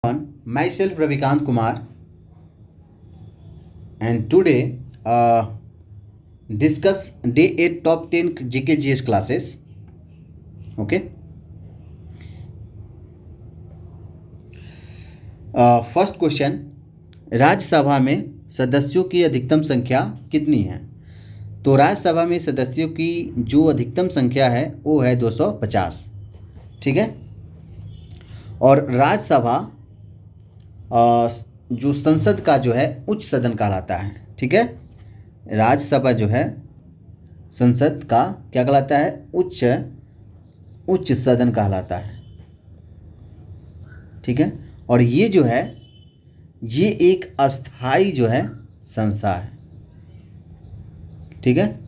Myself Ravikant Kumar, and today discuss day 8 top 10 GK GS classes. Okay. First question, Rajya Sabha में सदस्यों की अधिकतम संख्या कितनी है? तो राज्यसभा में सदस्यों की जो अधिकतम संख्या है वो है 250। ठीक है। और राज्यसभा जो संसद का जो है उच्च सदन कहलाता है। ठीक है। राज्यसभा जो है संसद का क्या कहलाता है? उच्च सदन कहलाता है। ठीक है। और ये जो है ये एक अस्थाई जो है संस्था है। ठीक है।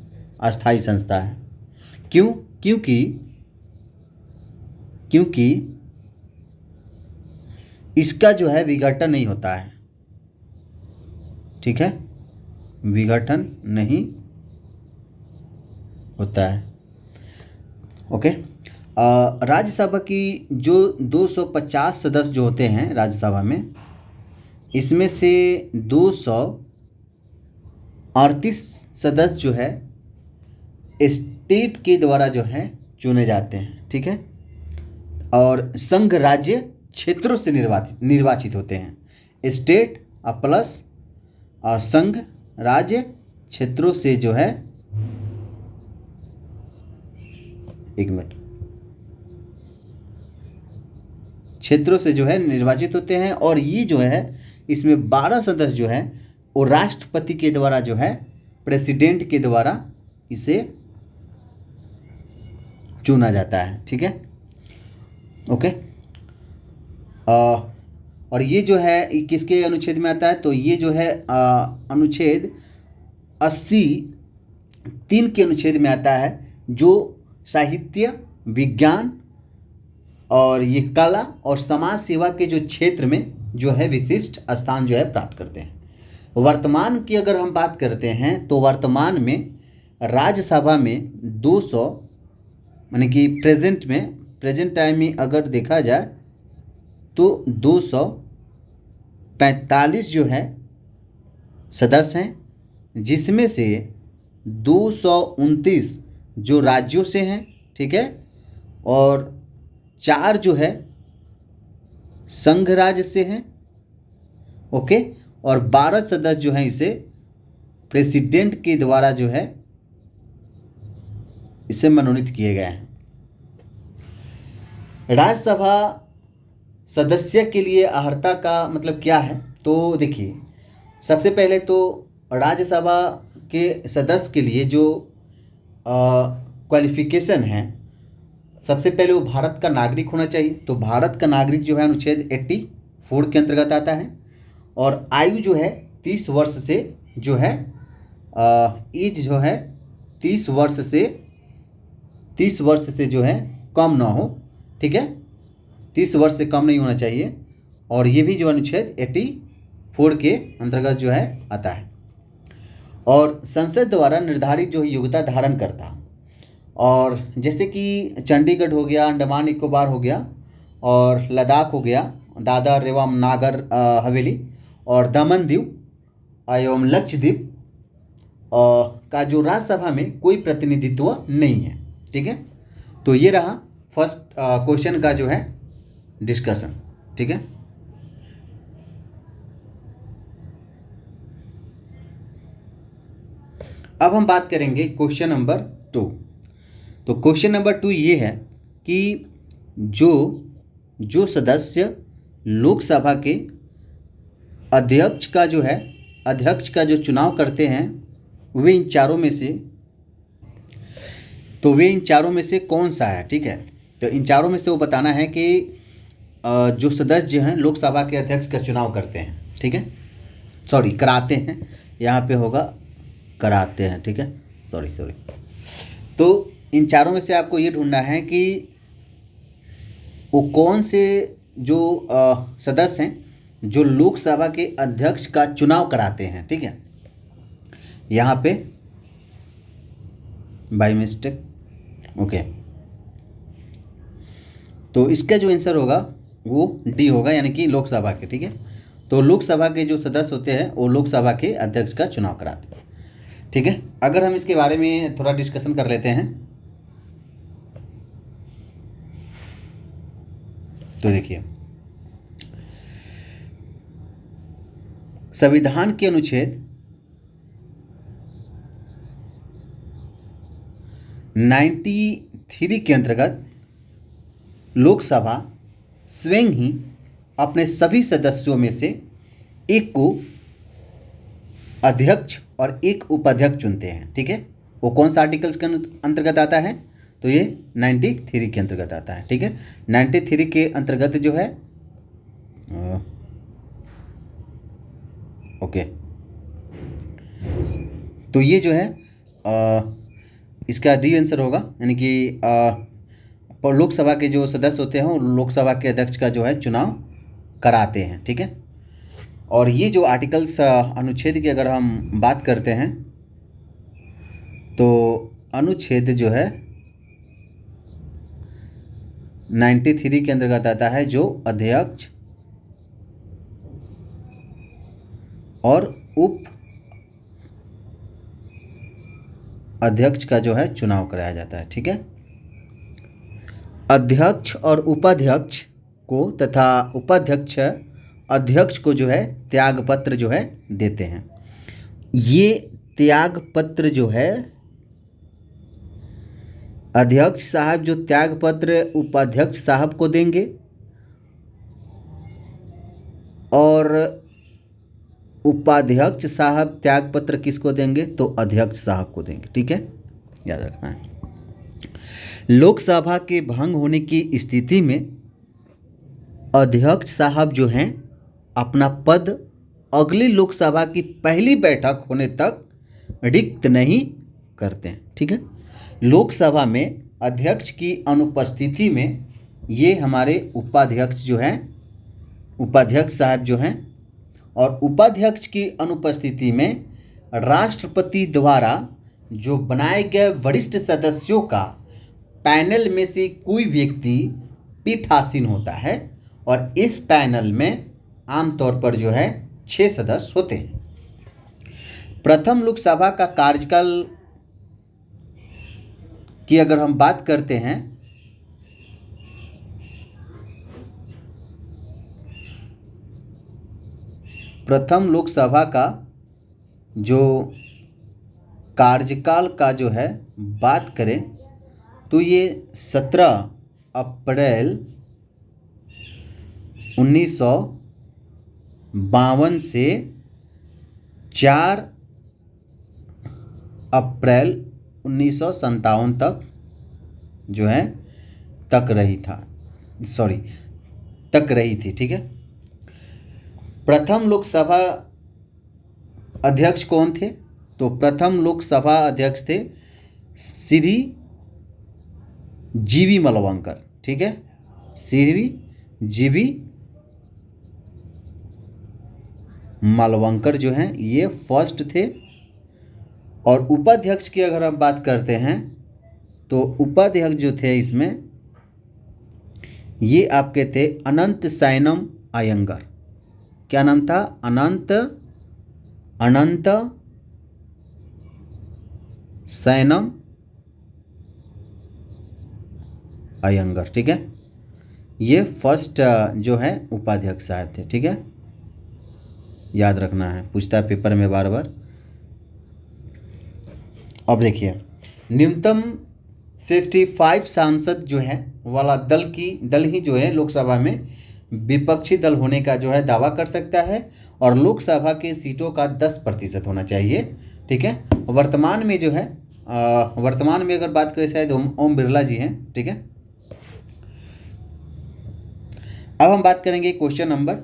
अस्थाई संस्था है। क्यों? क्योंकि इसका जो है विघटन नहीं होता है। ठीक है। विघटन नहीं होता है। ओके। राज्यसभा की जो 250 सदस्य जो होते हैं राज्यसभा में, इसमें से 238 सदस्य जो है स्टेट के द्वारा जो है चुने जाते हैं। ठीक है। और संघ राज्य क्षेत्रों से निर्वाचित होते हैं। स्टेट प्लस संघ राज्य क्षेत्रों से जो है, एक मिनट, क्षेत्रों से जो है निर्वाचित होते हैं। और ये जो है इसमें 12 सदस्य जो है वो राष्ट्रपति के द्वारा जो है, प्रेसिडेंट के द्वारा इसे चुना जाता है। ठीक है। ओके। और ये जो है किसके अनुच्छेद में आता है? तो ये जो है अनुच्छेद 80(3) के अनुच्छेद में आता है, जो साहित्य, विज्ञान और ये कला और समाज सेवा के जो क्षेत्र में जो है विशिष्ट स्थान जो है प्राप्त करते हैं। वर्तमान की अगर हम बात करते हैं तो वर्तमान में राज्यसभा में 200 माने कि प्रेजेंट टाइम में अगर देखा जाए तो 245 जो है सदस्य हैं, जिसमें से 229 जो राज्यों से हैं। ठीक है। और 4 जो है संघ राज्य से हैं। ओके। और 12 सदस्य जो हैं इसे प्रेसिडेंट के द्वारा जो है इसे मनोनीत किए गए हैं। राज्यसभा सदस्य के लिए अर्हता का मतलब क्या है? तो देखिए, सबसे पहले तो राज्यसभा के सदस्य के लिए जो क्वालिफिकेशन है, सबसे पहले वो भारत का नागरिक होना चाहिए। तो भारत का नागरिक जो है अनुच्छेद 84 के अंतर्गत आता है। और आयु जो है 30 वर्ष से जो है एज जो है 30 वर्ष से जो है कम ना हो। ठीक है। 30 वर्ष से कम नहीं होना चाहिए। और ये भी जो अनुच्छेद 84 के अंतर्गत जो है आता है। और संसद द्वारा निर्धारित जो योग्यता धारण करता, और जैसे कि चंडीगढ़ हो गया, अंडमान निकोबार हो गया, और लद्दाख हो गया, दादर एवं नागर हवेली, और दमन दीव एवं लक्षद्वीप का जो राज्यसभा में कोई प्रतिनिधित्व नहीं है। ठीक है। तो ये रहा फर्स्ट क्वेश्चन का जो है डिस्कशन। ठीक है। अब हम बात करेंगे क्वेश्चन नंबर 2। तो क्वेश्चन नंबर 2 ये है कि जो सदस्य लोकसभा के अध्यक्ष का जो चुनाव करते हैं, वे इन चारों में से कौन सा है? ठीक है। तो इन चारों में से वो बताना है कि जो सदस्य जो हैं लोकसभा के अध्यक्ष का चुनाव करते हैं। ठीक है। सॉरी, कराते हैं, यहाँ पे होगा कराते हैं। ठीक है। सॉरी। तो इन चारों में से आपको ये ढूंढना है कि वो कौन से जो सदस्य हैं जो लोकसभा के अध्यक्ष का चुनाव कराते हैं। ठीक है। यहाँ पे बाय मिस्टेक। ओके। तो इसका जो आंसर होगा वो डी होगा, यानी कि लोकसभा के। ठीक है, तो लोकसभा के जो सदस्य होते हैं वो लोकसभा के अध्यक्ष का चुनाव कराते हैं। ठीक है, अगर हम इसके बारे में थोड़ा डिस्कशन कर लेते हैं तो देखिए, संविधान के अनुच्छेद 93 के अंतर्गत लोकसभा स्वयं ही अपने सभी सदस्यों में से एक को अध्यक्ष और एक उपाध्यक्ष चुनते हैं। ठीक है, वो कौन सा आर्टिकल्स के अंतर्गत आता है? तो ये 93 के अंतर्गत आता है। ठीक है, 93 के अंतर्गत जो है ओके, तो ये जो है इसका डी आंसर होगा, यानी कि लोकसभा के जो सदस्य होते हैं वो लोकसभा के अध्यक्ष का जो है चुनाव कराते हैं। ठीक है, और ये जो आर्टिकल्स अनुच्छेद की अगर हम बात करते हैं तो अनुच्छेद जो है 93 के अंतर्गत आता है, जो अध्यक्ष और उप अध्यक्ष का जो है चुनाव कराया जाता है। ठीक है, अध्यक्ष और उपाध्यक्ष को तथा उपाध्यक्ष अध्यक्ष को जो है त्यागपत्र जो है देते हैं। ये त्यागपत्र जो है अध्यक्ष साहब जो त्यागपत्र उपाध्यक्ष साहब को देंगे और उपाध्यक्ष साहब त्यागपत्र किसको देंगे? तो अध्यक्ष साहब को देंगे। ठीक है, याद रखना है। लोकसभा के भंग होने की स्थिति में अध्यक्ष साहब जो हैं अपना पद अगली लोकसभा की पहली बैठक होने तक रिक्त नहीं करते हैं। ठीक है, लोकसभा में अध्यक्ष की अनुपस्थिति में ये हमारे उपाध्यक्ष जो हैं, उपाध्यक्ष साहब जो हैं, और उपाध्यक्ष की अनुपस्थिति में राष्ट्रपति द्वारा जो बनाए गए वरिष्ठ सदस्यों का पैनल में से कोई व्यक्ति पीठासीन होता है, और इस पैनल में आमतौर पर जो है 6 सदस्य होते हैं। प्रथम लोकसभा का कार्यकाल की अगर हम बात करते हैं प्रथम लोकसभा का जो कार्यकाल का जो है बात करें तो ये 17 अप्रैल 1952 से 4 अप्रैल 1957 तक जो है तक रही थी। ठीक है, प्रथम लोकसभा अध्यक्ष कौन थे? तो प्रथम लोकसभा अध्यक्ष थे श्री जीवी मालवंकर। ठीक है, श्री जीवी मालवंकर जो हैं ये फर्स्ट थे। और उपाध्यक्ष की अगर हम बात करते हैं तो उपाध्यक्ष जो थे इसमें ये आपके थे अनंत सैनम अयंगर। क्या नाम था? अनंत सैनम अयंगर। ठीक है, ये फर्स्ट जो है उपाध्यक्ष साहब थे। ठीक है, याद रखना है, पूछता है पेपर में बार बार। अब देखिए, न्यूनतम 55 सांसद जो है वाला दल ही जो है लोकसभा में विपक्षी दल होने का जो है दावा कर सकता है, और लोकसभा के सीटों का 10% होना चाहिए। ठीक है, वर्तमान में जो है वर्तमान में अगर बात करें शायद ओम बिरला जी हैं। ठीक है, अब हम बात करेंगे क्वेश्चन नंबर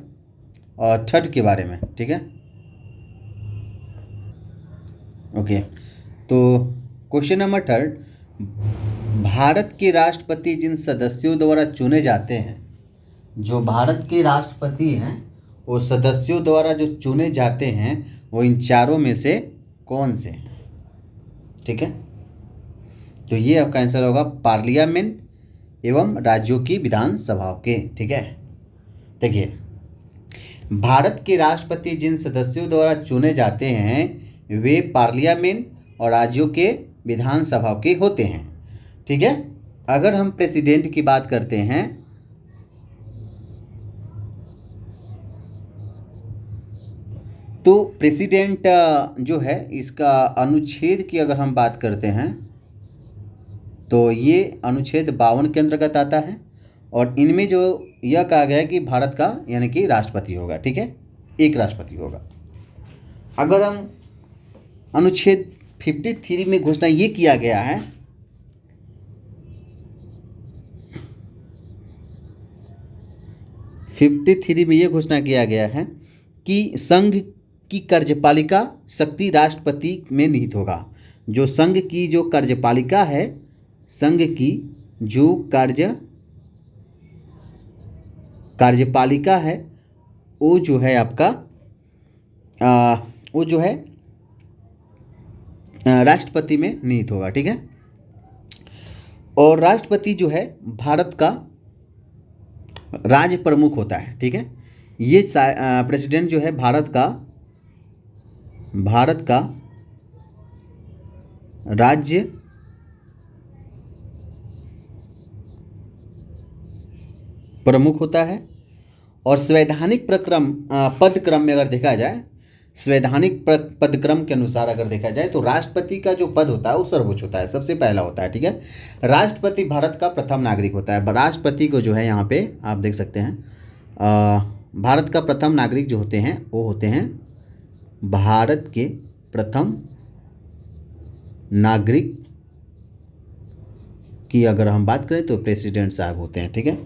3 के बारे में। ठीक है, ओके, तो क्वेश्चन नंबर 3, भारत के राष्ट्रपति जिन सदस्यों द्वारा चुने जाते हैं, जो भारत के राष्ट्रपति हैं वो सदस्यों द्वारा जो चुने जाते हैं वो इन चारों में से कौन से हैं? ठीक है, तो ये आपका आंसर होगा पार्लियामेंट एवं राज्यों की विधानसभाओं के। ठीक है, देखिए, भारत के राष्ट्रपति जिन सदस्यों द्वारा चुने जाते हैं वे पार्लियामेंट और राज्यों के विधानसभा के होते हैं। ठीक है, अगर हम प्रेसिडेंट की बात करते हैं तो प्रेसिडेंट जो है इसका अनुच्छेद की अगर हम बात करते हैं तो ये अनुच्छेद 52 के अंतर्गत आता है और इनमें जो यह कहा गया है कि भारत का यानी कि राष्ट्रपति होगा। ठीक है, एक राष्ट्रपति होगा। अगर हम अनुच्छेद 53 में घोषणा ये किया गया है ये घोषणा किया गया है कि संघ की कार्यपालिका शक्ति राष्ट्रपति में निहित होगा। जो संघ की जो कार्यपालिका है, संघ की जो कार्यपालिका है वो जो है आपका वो जो है राष्ट्रपति में निहित होगा। ठीक है, और राष्ट्रपति जो है भारत का राज्य प्रमुख होता है। ठीक है, ये प्रेसिडेंट जो है भारत का राज्य प्रमुख होता है। और संवैधानिक पदक्रम में अगर देखा जाए, संवैधानिक पदक्रम के अनुसार अगर देखा जाए तो राष्ट्रपति का जो पद होता है वो सर्वोच्च होता है, सबसे पहला होता है। ठीक है, राष्ट्रपति भारत का प्रथम नागरिक होता है। राष्ट्रपति को जो है यहाँ पे आप देख सकते हैं भारत का प्रथम नागरिक जो होते हैं वो होते हैं भारत के प्रथम नागरिक की अगर हम बात करें तो प्रेसिडेंट साहब होते हैं। ठीक है,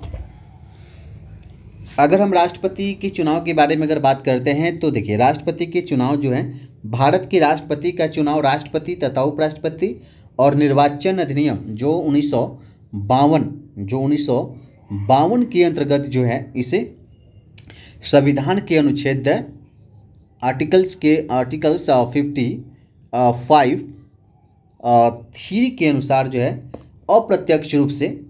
अगर हम राष्ट्रपति के चुनाव के बारे में अगर बात करते हैं तो देखिए, राष्ट्रपति के चुनाव जो है भारत के राष्ट्रपति का चुनाव राष्ट्रपति तथा उपराष्ट्रपति और निर्वाचन अधिनियम जो 1952 के अंतर्गत जो है इसे संविधान के अनुच्छेद आर्टिकल्स 55 के अनुसार जो है अप्रत्यक्ष रूप से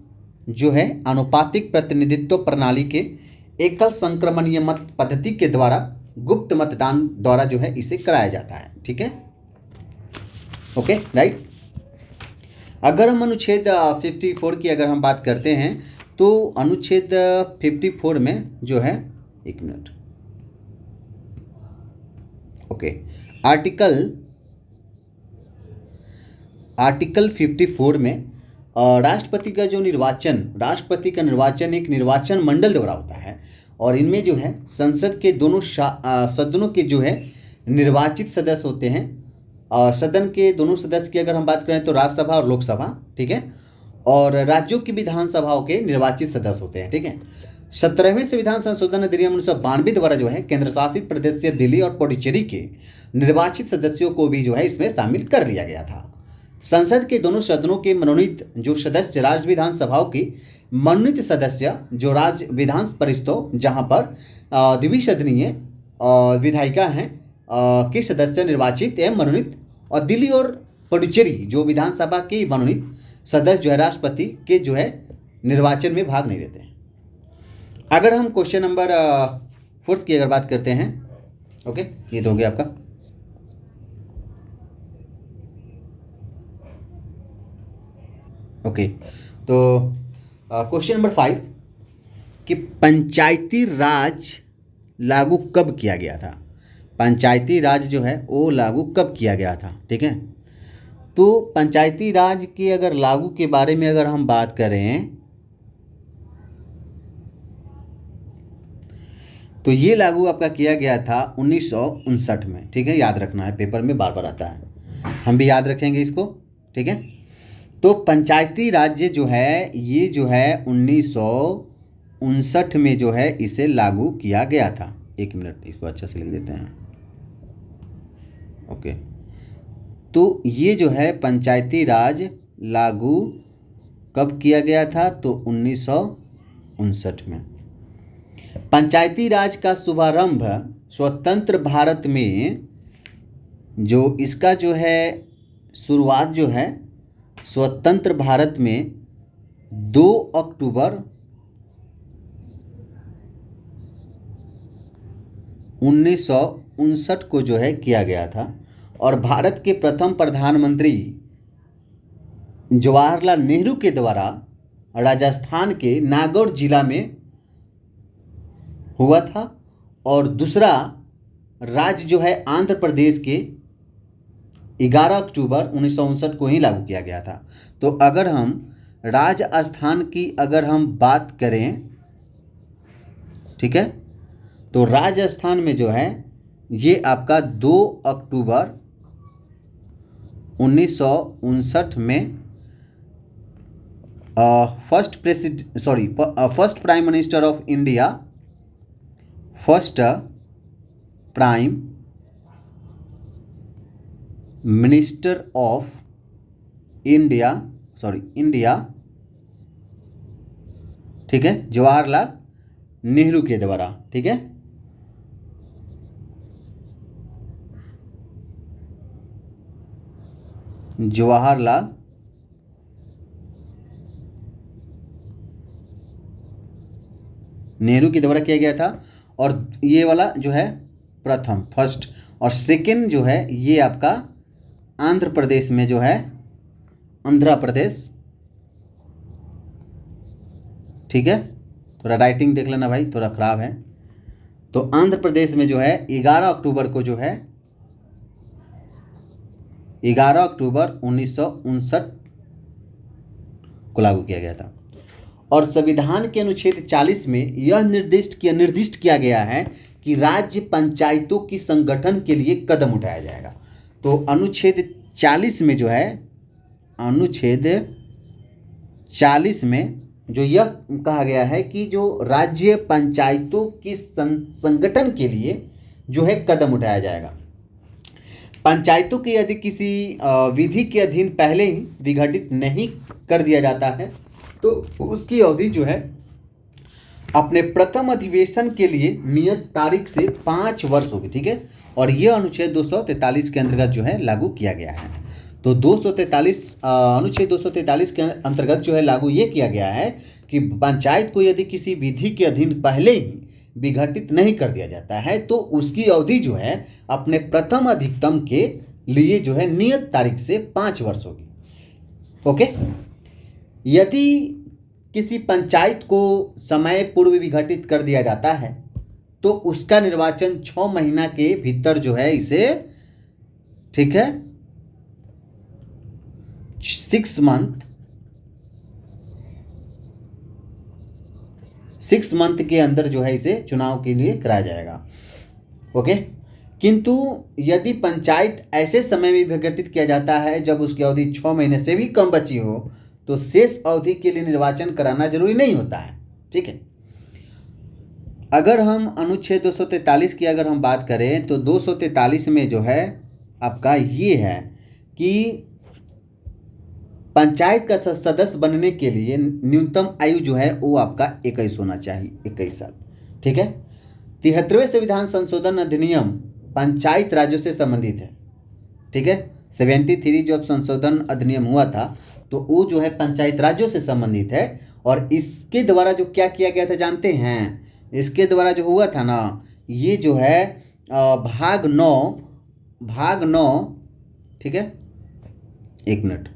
जो है आनुपातिक प्रतिनिधित्व प्रणाली के एकल संक्रमणीय मत पद्धति के द्वारा गुप्त मतदान द्वारा जो है इसे कराया जाता है। ठीक है, ओके, राइट। अगर हम अनुच्छेद 54 की अगर हम बात करते हैं तो अनुच्छेद 54 में जो है, एक मिनट, ओके, आर्टिकल 54 में राष्ट्रपति का राष्ट्रपति का निर्वाचन एक निर्वाचन मंडल द्वारा होता है और इनमें जो है संसद के दोनों सदनों के जो है निर्वाचित सदस्य होते हैं। और सदन के दोनों सदस्य की अगर हम बात करें तो राज्यसभा और लोकसभा। ठीक है, और राज्यों की विधानसभाओं के निर्वाचित सदस्य होते हैं। ठीक है, 17वें संविधान संशोधन अधिनियम 1992 द्वारा जो है केंद्र शासित प्रदेश दिल्ली और पुडुचेरी के निर्वाचित सदस्यों को भी जो है इसमें शामिल कर लिया गया था। संसद के दोनों सदनों के मनोनीत जो सदस्य राज्य विधानसभाओं की मनोनीत सदस्य जो राज्य विधान परिषदों जहां पर द्विसदनीय विधायिका हैं के सदस्य निर्वाचित एवं मनोनीत, और दिल्ली और पुडुचेरी जो विधानसभा के मनोनीत सदस्य जो है राष्ट्रपति के जो है निर्वाचन में भाग नहीं लेते हैं। अगर हम क्वेश्चन नंबर 4 की अगर बात करते हैं, ओके, ये तो हो गया आपका। ओके, तो क्वेश्चन नंबर 5 कि पंचायती राज लागू कब किया गया था। पंचायती राज जो है वो लागू कब किया गया था। ठीक है, तो पंचायती राज के अगर लागू के बारे में अगर हम बात करें तो ये लागू आपका किया गया था 1959 में। ठीक है, याद रखना है, पेपर में बार बार आता है, हम भी याद रखेंगे इसको। ठीक है, तो पंचायती राज्य जो है ये जो है 1959 में जो है इसे लागू किया गया था। एक मिनट, इसको अच्छा से लिख देते हैं। ओके, तो ये जो है पंचायती राज लागू कब किया गया था, तो 1959 में। पंचायती राज का शुभारंभ स्वतंत्र भारत में जो इसका जो है शुरुआत जो है स्वतंत्र भारत में 2 अक्टूबर 1959 को जो है किया गया था। और भारत के प्रथम प्रधानमंत्री जवाहरलाल नेहरू के द्वारा राजस्थान के नागौर जिला में हुआ था। और दूसरा राज्य जो है आंध्र प्रदेश के 11 अक्टूबर 1959 को ही लागू किया गया था। तो अगर हम राजस्थान की अगर हम बात करें, ठीक है, तो राजस्थान में जो है ये आपका 2 अक्टूबर 1959 में first prime minister of India, first prime minister of India, ठीक है, जवाहरलाल नेहरू के द्वारा, ठीक है। जवाहरलाल नेहरू के द्वारा किया गया था। और ये वाला जो है प्रथम, फर्स्ट, और सेकंड जो है ये आपका आंध्र प्रदेश में जो है, आंध्र प्रदेश, ठीक है, थोड़ा राइटिंग देख लेना भाई, थोड़ा ख़राब है। तो आंध्र प्रदेश में जो है 11 अक्टूबर को जो है 11 अक्टूबर 1959 को लागू किया गया था। और संविधान के अनुच्छेद 40 में यह निर्दिष्ट किया गया है कि राज्य पंचायतों की संगठन के लिए कदम उठाया जाएगा। तो अनुच्छेद 40 में जो है, अनुच्छेद 40 में जो यह कहा गया है कि जो राज्य पंचायतों की संगठन के लिए जो है कदम उठाया जाएगा। पंचायतों के यदि किसी विधि के अधीन पहले ही विघटित नहीं कर दिया जाता है तो उसकी अवधि जो है अपने प्रथम अधिवेशन के लिए नियत तारीख से 5 वर्ष होगी, ठीक है। और यह अनुच्छेद 243 के अंतर्गत जो है लागू किया गया है। तो अनुच्छेद 243 के अंतर्गत जो है लागू ये किया गया है कि पंचायत को यदि किसी विधि के अधीन पहले ही विघटित नहीं कर दिया जाता है तो उसकी अवधि जो है अपने प्रथम अधिकतम के लिए जो है नियत तारीख से 5 वर्ष होगी। ओके, यदि किसी पंचायत को समय पूर्व विघटित कर दिया जाता है तो उसका निर्वाचन 6 महीना के भीतर जो है इसे, ठीक है, 6 मंथ के अंदर जो है इसे चुनाव के लिए कराया जाएगा। ओके, किंतु यदि पंचायत ऐसे समय में विघटित किया जाता है जब उसकी अवधि 6 महीने से भी कम बची हो तो शेष अवधि के लिए निर्वाचन कराना जरूरी नहीं होता है, ठीक है। अगर हम अनुच्छेद 243 की अगर हम बात करें तो 243 में जो है आपका ये है कि पंचायत का सदस्य बनने के लिए न्यूनतम आयु जो है वो आपका 21 होना चाहिए, 21 साल, ठीक है। 73वें संविधान संशोधन अधिनियम पंचायत राज्यों से संबंधित है, ठीक है। 73 जब संशोधन अधिनियम हुआ था तो वो जो है पंचायत राज्यों से संबंधित है। और इसके द्वारा जो क्या किया गया था जानते हैं? इसके द्वारा जो हुआ था ना, ये जो है भाग 9, ठीक है, 1 मिनट,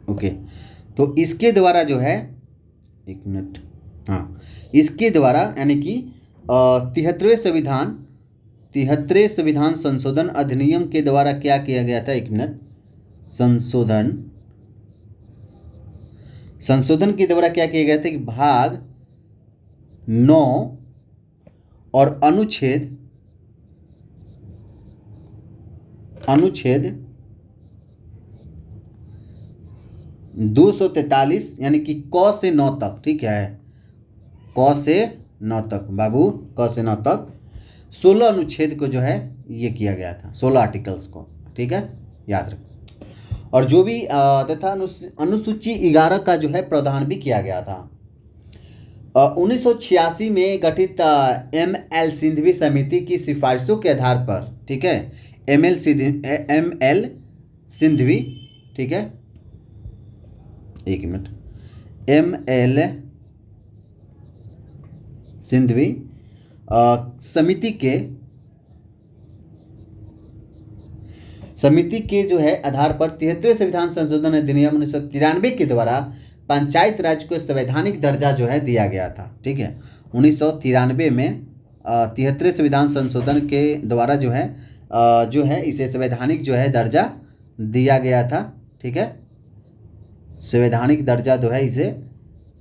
ओके। तो इसके द्वारा जो है 1 मिनट, हाँ, इसके द्वारा यानी कि 73वें संविधान संशोधन अधिनियम के द्वारा क्या किया गया था? 1 मिनट, संशोधन के द्वारा क्या किया गया था कि भाग 9 और अनुच्छेद 243 यानी कि क से 9 तक, ठीक है, क से 9 तक बाबू, क से 9 तक 16 अनुच्छेद को जो है ये किया गया था, 16 आर्टिकल्स को, ठीक है, याद रखो। और जो भी तथा अनुसूची 11 का जो है प्रावधान भी किया गया था। 1986 में गठित ML सिंघवी समिति की सिफारिशों के आधार पर, ठीक है, ML सिंघवी, ठीक है, 1 मिनट, ML सिंघवी समिति के जो है आधार पर 73वें संविधान संशोधन अधिनियम 1993 के द्वारा पंचायत राज को संवैधानिक दर्जा जो है दिया गया था। ठीक है, 1993 में 73वें संविधान संशोधन के द्वारा जो है इसे संवैधानिक जो है दर्जा दिया गया था। ठीक है, संवैधानिक दर्जा जो है इसे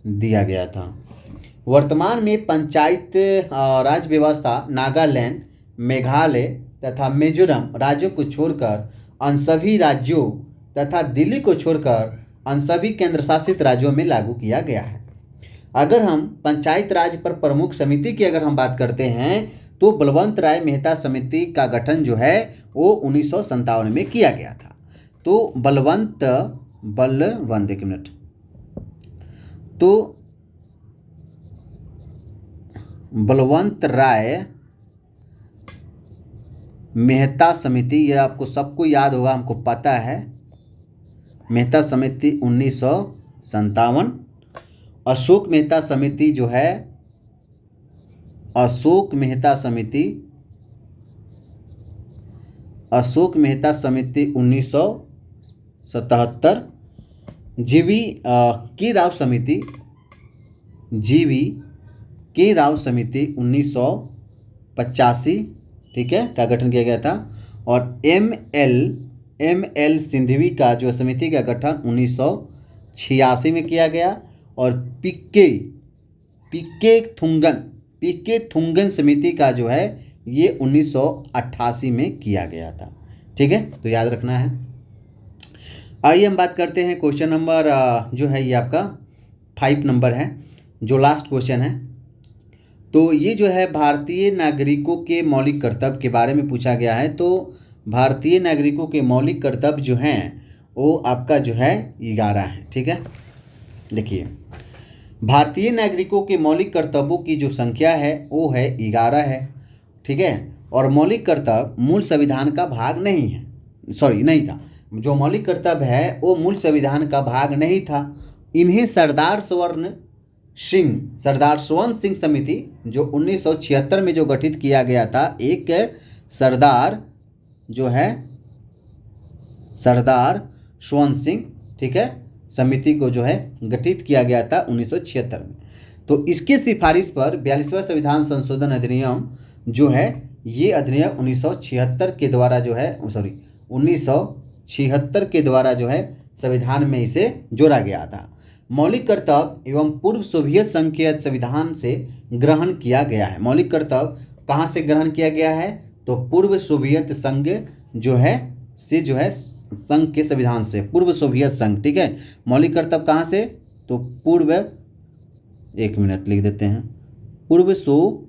दिया गया था। वर्तमान में पंचायत राज व्यवस्था नागालैंड, मेघालय तथा मिजोरम राज्यों को छोड़कर अन्य सभी राज्यों तथा दिल्ली को छोड़कर अन्य सभी केंद्र शासित राज्यों में लागू किया गया है। अगर हम पंचायत राज पर प्रमुख समिति की अगर हम बात करते हैं तो बलवंत राय मेहता समिति का गठन जो है वो 1957 में किया गया था। तो बलवंत राय मेहता समिति, यह आपको सबको याद होगा, हमको पता है। मेहता समिति 1957। अशोक मेहता समिति जो है, अशोक मेहता समिति 1977। जीवी के राव समिति 1985, ठीक है, का गठन किया गया था। और एम एल सिंघवी का जो समिति का गठन 1986 में किया गया। और पीके थुंगन समिति का जो है ये 1988 में किया गया था। ठीक है, तो याद रखना है। आइए हम बात करते हैं क्वेश्चन नंबर जो है ये आपका 5 नंबर है, जो लास्ट क्वेश्चन है। तो ये जो है भारतीय नागरिकों के मौलिक कर्तव्य के बारे में पूछा गया है। तो भारतीय नागरिकों के मौलिक कर्तव्य जो हैं वो आपका जो है 11 है। ठीक है, देखिए भारतीय नागरिकों के मौलिक कर्तव्यों की जो संख्या है वो है 11 है। ठीक है, और मौलिक कर्तव्य मूल संविधान का भाग नहीं था। जो मौलिक कर्तव्य है वो मूल संविधान का भाग नहीं था। इन्हें सरदार स्वर्ण सिंह समिति जो 1976 में जो गठित किया गया था, एक सरदार स्वर्ण सिंह, ठीक है, समिति को जो है गठित किया गया था 1976 में। तो इसकी सिफारिश पर 42वां संविधान संशोधन अधिनियम जो है ये अधिनियम 1976 के द्वारा जो है संविधान में इसे जोड़ा गया था। मौलिक कर्तव्य एवं पूर्व सोवियत संघ के संविधान से ग्रहण किया गया है। मौलिक कर्तव्य कहाँ से ग्रहण किया गया है? तो पूर्व सोवियत संघ संघ के संविधान से, पूर्व सोवियत संघ। ठीक है, मौलिक कर्तव्य कहाँ से? तो पूर्व, एक मिनट लिख देते हैं, पूर्व सोवियत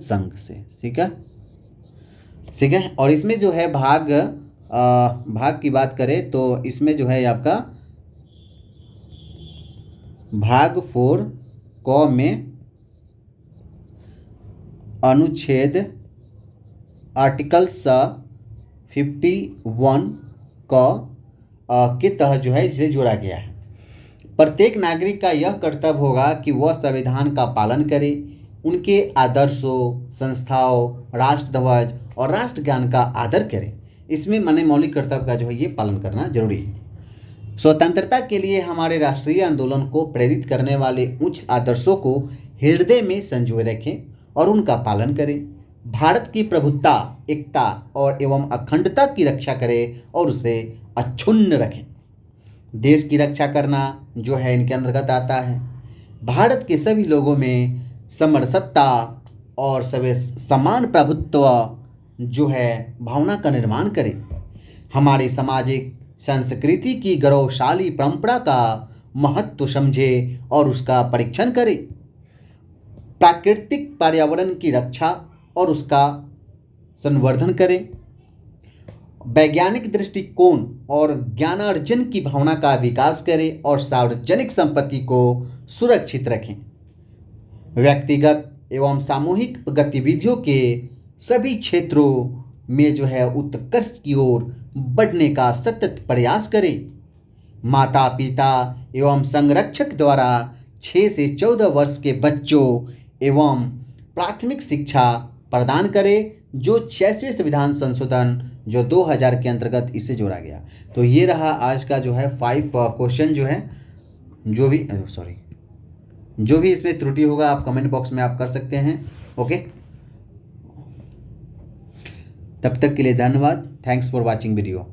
संघ से। ठीक है, और इसमें जो है भाग की बात करें तो इसमें जो है आपका भाग 4 क में अनुच्छेद आर्टिकल 51 के तहत जो है इसे जोड़ा गया है। प्रत्येक नागरिक का यह कर्तव्य होगा कि वह संविधान का पालन करे, उनके आदर्शों, संस्थाओं, राष्ट्रध्वज और राष्ट्रगान का आदर करे। इसमें माने मौलिक कर्तव्य का जो है ये पालन करना जरूरी है। स्वतंत्रता के लिए हमारे राष्ट्रीय आंदोलन को प्रेरित करने वाले उच्च आदर्शों को हृदय में संजोए रखें और उनका पालन करें। भारत की प्रभुत्ता, एकता और एवं अखंडता की रक्षा करें और उसे अक्षुण्ण रखें। देश की रक्षा करना जो है इनके अंतर्गत आता है। भारत के सभी लोगों में समरसत्ता और समान प्रभुत्व जो है भावना का निर्माण करें। हमारी सामाजिक संस्कृति की गौरवशाली परंपरा का महत्व समझे और उसका परीक्षण करें। प्राकृतिक पर्यावरण की रक्षा और उसका संवर्धन करें। वैज्ञानिक दृष्टिकोण और ज्ञानार्जन की भावना का विकास करें और सार्वजनिक संपत्ति को सुरक्षित रखें। व्यक्तिगत एवं सामूहिक गतिविधियों के सभी क्षेत्रों में जो है उत्कर्ष की ओर बढ़ने का सतत प्रयास करें। माता पिता एवं संरक्षक द्वारा 6 से 14 वर्ष के बच्चों एवं प्राथमिक शिक्षा प्रदान करें, जो 86वें संविधान संशोधन जो 2000 के अंतर्गत इसे जोड़ा गया। तो ये रहा आज का जो है 5 क्वेश्चन जो है, जो भी इसमें त्रुटि होगा आप कमेंट बॉक्स में आप कर सकते हैं। ओके, तब तक के लिए धन्यवाद। Thanks for watching video.